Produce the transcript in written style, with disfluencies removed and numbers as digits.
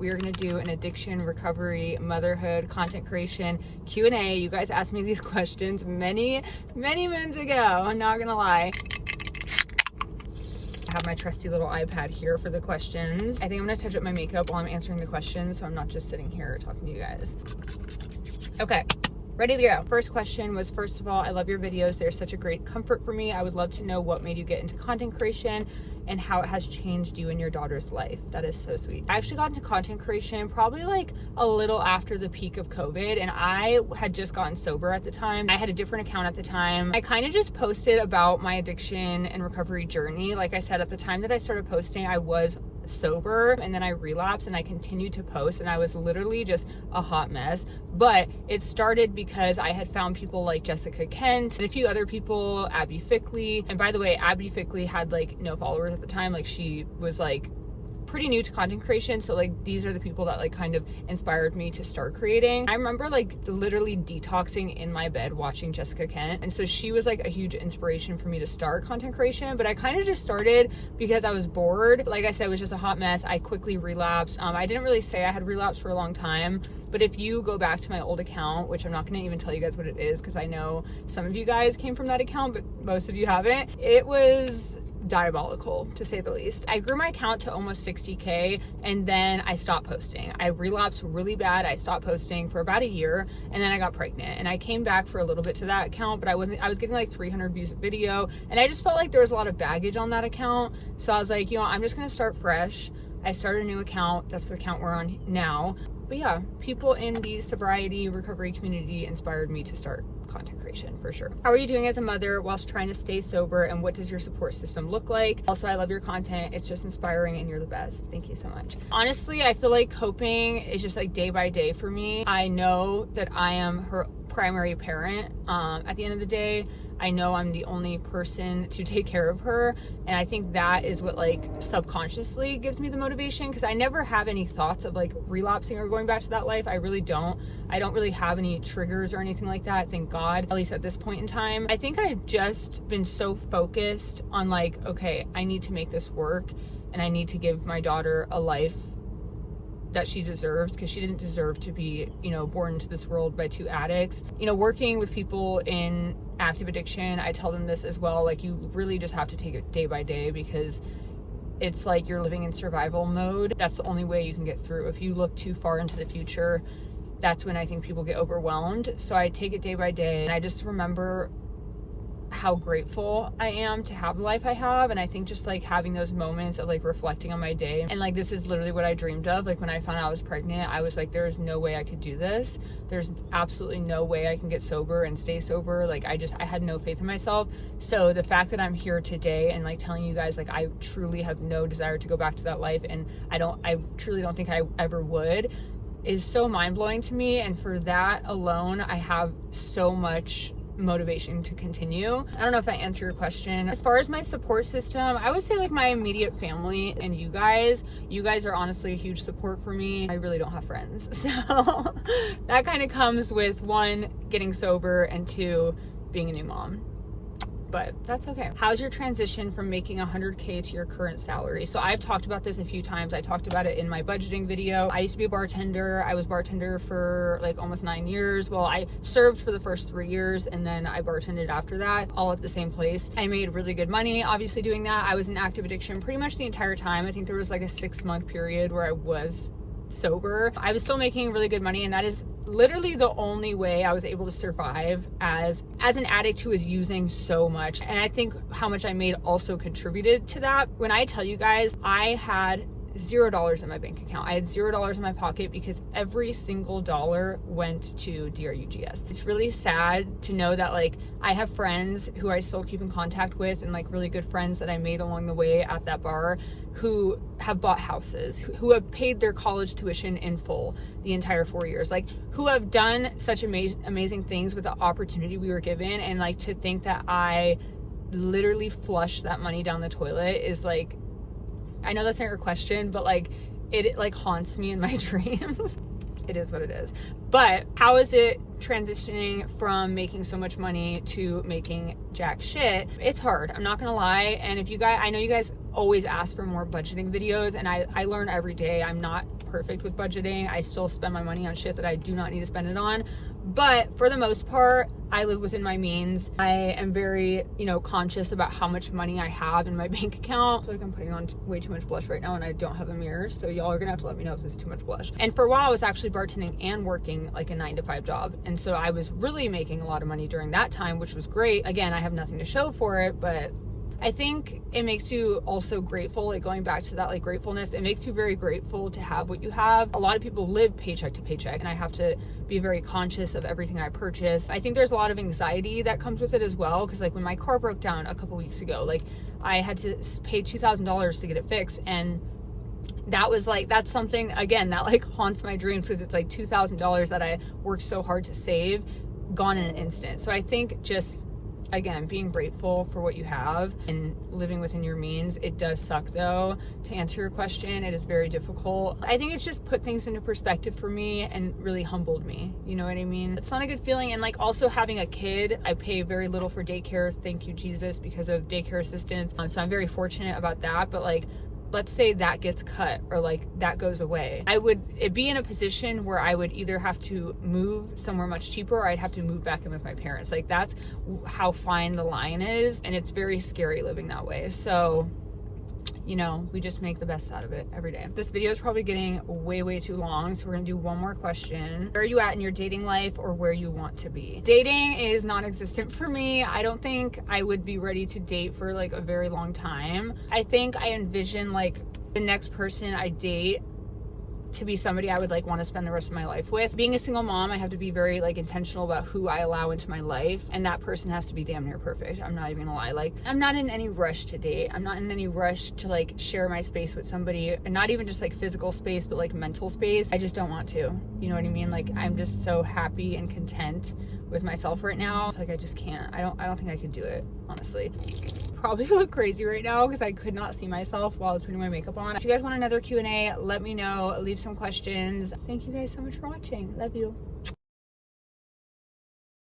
we are going to do an addiction, recovery, motherhood, content creation Q&A. You guys asked me these questions many months ago. I'm not going to lie. I have my trusty little iPad here for the questions. I think I'm going to touch up my makeup while I'm answering the questions, so I'm not just sitting here talking to you guys. Okay. Ready to go. First question was, first of all, I love your videos. They're such a great comfort for me. I would love to know what made you get into content creation and how it has changed you and your daughter's life. That is so sweet. I actually got into content creation probably like a little after the peak of COVID, and I had just gotten sober at the time. I had a different account at the time. I kind of just posted about my addiction and recovery journey. Like I said, at the time that I started posting, I was sober, and then I relapsed, and I continued to post, and I was literally just a hot mess. But it started because I had found people like Jessica Kent and a few other people, Abby Fickley. And by the way, Abby Fickley had like no followers at the time. Like, she was like pretty new to content creation, so like these are the people that like kind of inspired me to start creating. I remember like literally detoxing in my bed watching Jessica Kent, and so she was like a huge inspiration for me to start content creation. But I kind of just started because I was bored. Like I said, it was just a hot mess. I quickly relapsed. I didn't really say I had relapsed for a long time, but if you go back to my old account, which I'm not going to even tell you guys what it is because I know some of you guys came from that account, but most of you haven't, it was diabolical, to say the least. I grew my account to almost 60K, and then I stopped posting. I relapsed really bad. I stopped posting for about a year, and then I got pregnant, and I came back for a little bit to that account, but I was getting like 300 views a video, and I just felt like there was a lot of baggage on that account. So I was like, you know, I'm just going to start fresh. I started a new account. That's the account we're on now. But yeah, people in the sobriety recovery community inspired me to start content creation for sure. How are you doing as a mother whilst trying to stay sober, and what does your support system look like? Also, I love your content. It's just inspiring, and you're the best. Thank you so much. Honestly, I feel like coping is just like day by day for me. I know that I am her primary parent. At the end of the day, I know I'm the only person to take care of her, and I think that is what like subconsciously gives me the motivation, because I never have any thoughts of like relapsing or going back to that life. I really don't. I don't really have any triggers or anything like that, thank God, at least at this point in time. I think I've just been so focused on like, okay, I need to make this work, and I need to give my daughter a life that she deserves, because she didn't deserve to be, you know, born into this world by two addicts. You know, working with people in active addiction, I tell them this as well, like, you really just have to take it day by day, because it's like you're living in survival mode. That's the only way you can get through. If you look too far into the future, that's when I think people get overwhelmed. So I take it day by day, and I just remember how grateful I am to have the life I have. And I think just like having those moments of like reflecting on my day, and like this is literally what I dreamed of. Like when I found out I was pregnant, I was like, there is no way I could do this. There's absolutely no way I can get sober and stay sober. Like I had no faith in myself. So the fact that I'm here today and like telling you guys like I truly have no desire to go back to that life, and I truly don't think I ever would, is so mind-blowing to me. And for that alone, I have so much motivation to continue. I don't know if that answered your question. As far as my support system, I would say like my immediate family and you guys are honestly a huge support for me. I really don't have friends. So that kind of comes with, one, getting sober, and two, being a new mom. But that's okay. How's your transition from making 100K to your current salary? So I've talked about this a few times. I talked about it in my budgeting video. I used to be a bartender. I was bartender for like almost 9 years. Well, I served for the first 3 years, and then I bartended after that, all at the same place. I made really good money, obviously, doing that. I was in active addiction pretty much the entire time. I think there was like a 6-month period where I was sober. I was still making really good money, and that is literally the only way I was able to survive as an addict who was using so much. And I think how much I made also contributed to that. When I tell you guys, I had $0 in my bank account. I had $0 in my pocket because every single dollar went to DRUGS. It's really sad to know that like I have friends who I still keep in contact with, and like really good friends that I made along the way at that bar, who have bought houses, who have paid their college tuition in full the entire 4 years, like who have done such amazing things with the opportunity we were given. And like to think that I literally flushed that money down the toilet is like, I know that's not your question, but like it like haunts me in my dreams. It is what it is. But how has it transitioning from making so much money to making jack shit, it's hard. I'm not gonna lie. And if you guys, I know you guys always ask for more budgeting videos, and I learn every day. I'm not perfect with budgeting. I still spend my money on shit that I do not need to spend it on. But for the most part, I live within my means. I am very, conscious about how much money I have in my bank account. I feel like I'm putting on way too much blush right now, and I don't have a mirror. So y'all are gonna have to let me know if this is too much blush. And for a while, I was actually bartending and working like a 9-to-5 job. And so I was really making a lot of money during that time, which was great. Again, I have nothing to show for it, but I think it makes you also grateful, like going back to that like gratefulness, it makes you very grateful to have what you have. A lot of people live paycheck to paycheck, and I have to be very conscious of everything I purchase. I think there's a lot of anxiety that comes with it as well, because like when my car broke down a couple weeks ago, like I had to pay $2,000 to get it fixed, and that was like, that's something again that like haunts my dreams, because it's like $2,000 that I worked so hard to save, gone in an instant. So I think just, again, being grateful for what you have and living within your means. It does suck though. To answer your question, it is very difficult. I think it's just put things into perspective for me and really humbled me. You know what I mean? It's not a good feeling. And like also having a kid, I pay very little for daycare. Thank you, Jesus, because of daycare assistance. So I'm very fortunate about that. But like, let's say that gets cut or like that goes away, it'd be in a position where I would either have to move somewhere much cheaper, or I'd have to move back in with my parents. Like that's how fine the line is, and it's very scary living that way. So we just make the best out of it every day. This video is probably getting way too long, so we're gonna do one more question. Where are you at in your dating life, or where you want to be? Dating is non-existent for me. I don't think I would be ready to date for like a very long time. I think I envision like the next person I date to be somebody I would like want to spend the rest of my life with. Being a single mom, I have to be very like intentional about who I allow into my life, and that person has to be damn near perfect. I'm not even gonna lie. Like, I'm not in any rush to date. I'm not in any rush to like share my space with somebody, and not even just like physical space, but like mental space. I just don't want to. You know what I mean? Like, I'm just so happy and content with myself right now. Like, I just can't. I don't think I could do it, honestly. Probably look crazy right now because I could not see myself while I was putting my makeup on. If you guys want another Q&A, let me know. Leave some questions. Thank you guys so much for watching. Love you.